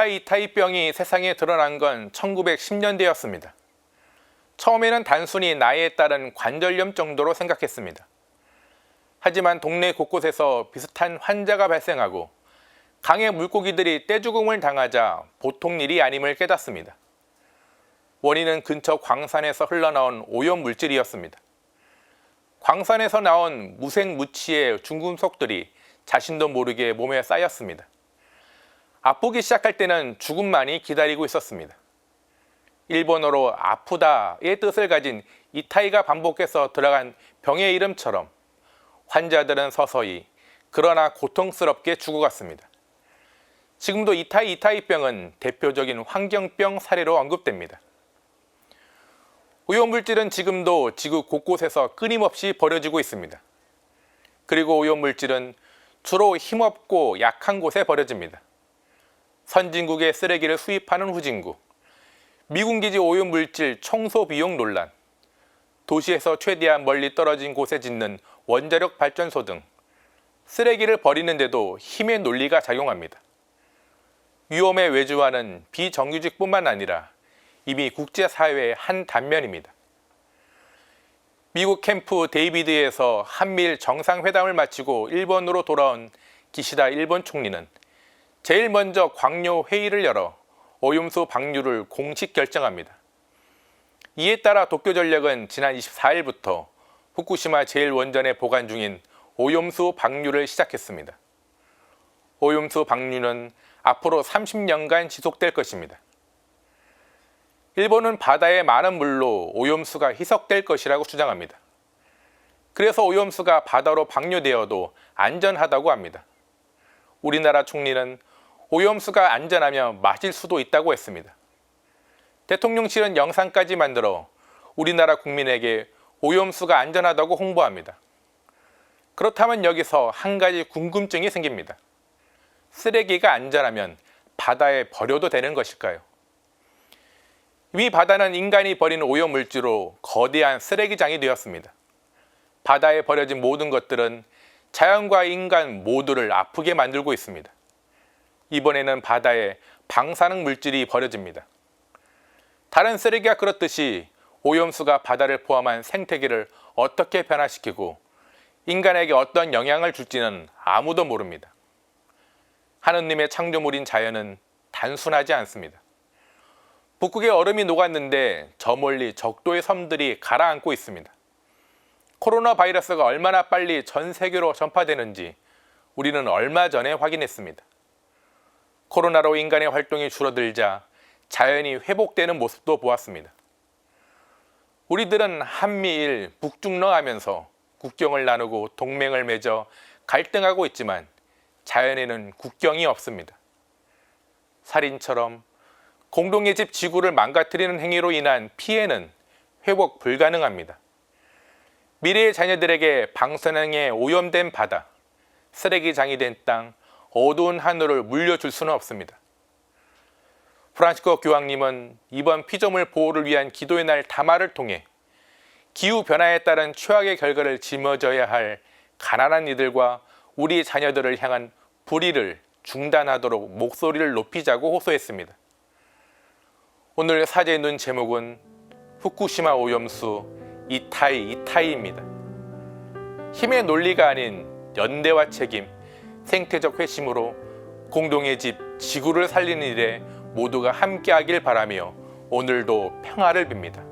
이타이병이 세상에 드러난 건 1910년대였습니다. 처음에는 단순히 나이에 따른 관절염 정도로 생각했습니다. 하지만 동네 곳곳에서 비슷한 환자가 발생하고 강의 물고기들이 떼죽음을 당하자 보통 일이 아님을 깨닫습니다. 원인은 근처 광산에서 흘러나온 오염물질이었습니다. 광산에서 나온 무색무취의 중금속들이 자신도 모르게 몸에 쌓였습니다. 아프기 시작할 때는 죽음만이 기다리고 있었습니다. 일본어로 아프다의 뜻을 가진 이타이가 반복해서 들어간 병의 이름처럼 환자들은 서서히 그러나 고통스럽게 죽어갔습니다. 지금도 이타이병은 대표적인 환경병 사례로 언급됩니다. 오염물질은 지금도 지구 곳곳에서 끊임없이 버려지고 있습니다. 그리고 오염물질은 주로 힘없고 약한 곳에 버려집니다. 선진국의 쓰레기를 수입하는 후진국, 미군 기지 오염물질 청소 비용 논란, 도시에서 최대한 멀리 떨어진 곳에 짓는 원자력 발전소 등 쓰레기를 버리는데도 힘의 논리가 작용합니다. 위험에 외주하는 비정규직뿐만 아니라 이미 국제사회의 한 단면입니다. 미국 캠프 데이비드에서 한미일 정상회담을 마치고 일본으로 돌아온 기시다 일본 총리는 제일 먼저 광료 회의를 열어 오염수 방류를 공식 결정합니다. 이에 따라 도쿄전력은 지난 24일부터 후쿠시마 제1원전에 보관 중인 오염수 방류를 시작했습니다. 오염수 방류는 앞으로 30년간 지속될 것입니다. 일본은 바다의 많은 물로 오염수가 희석될 것이라고 주장합니다. 그래서 오염수가 바다로 방류되어도 안전하다고 합니다. 우리나라 총리는 오염수가 안전하며 마실 수도 있다고 했습니다. 대통령실은 영상까지 만들어 우리나라 국민에게 오염수가 안전하다고 홍보합니다. 그렇다면 여기서 한 가지 궁금증이 생깁니다. 쓰레기가 안전하면 바다에 버려도 되는 것일까요? 이미 바다는 인간이 버린 오염물질로 거대한 쓰레기장이 되었습니다. 바다에 버려진 모든 것들은 자연과 인간 모두를 아프게 만들고 있습니다. 이번에는 바다에 방사능 물질이 버려집니다. 다른 쓰레기가 그렇듯이 오염수가 바다를 포함한 생태계를 어떻게 변화시키고 인간에게 어떤 영향을 줄지는 아무도 모릅니다. 하느님의 창조물인 자연은 단순하지 않습니다. 북극의 얼음이 녹았는데 저 멀리 적도의 섬들이 가라앉고 있습니다. 코로나 바이러스가 얼마나 빨리 전 세계로 전파되는지 우리는 얼마 전에 확인했습니다. 코로나로 인간의 활동이 줄어들자 자연이 회복되는 모습도 보았습니다. 우리들은 한미일 북중러 하면서 국경을 나누고 동맹을 맺어 갈등하고 있지만 자연에는 국경이 없습니다. 살인처럼 공동의 집 지구를 망가뜨리는 행위로 인한 피해는 회복 불가능합니다. 미래의 자녀들에게 방사능에 오염된 바다, 쓰레기장이 된 땅, 어두운 하늘을 물려줄 수는 없습니다. 프란치스코 교황님은 이번 피조물 보호를 위한 기도의 날 담화를 통해 기후변화에 따른 최악의 결과를 짊어져야 할 가난한 이들과 우리 자녀들을 향한 불의를 중단하도록 목소리를 높이자고 호소했습니다. 오늘 사제의 눈 제목은 후쿠시마 오염수 이타이입니다. 힘의 논리가 아닌 연대와 책임, 생태적 회심으로 공동의 집 지구를 살리는 일에 모두가 함께하길 바라며 오늘도 평화를 빕니다.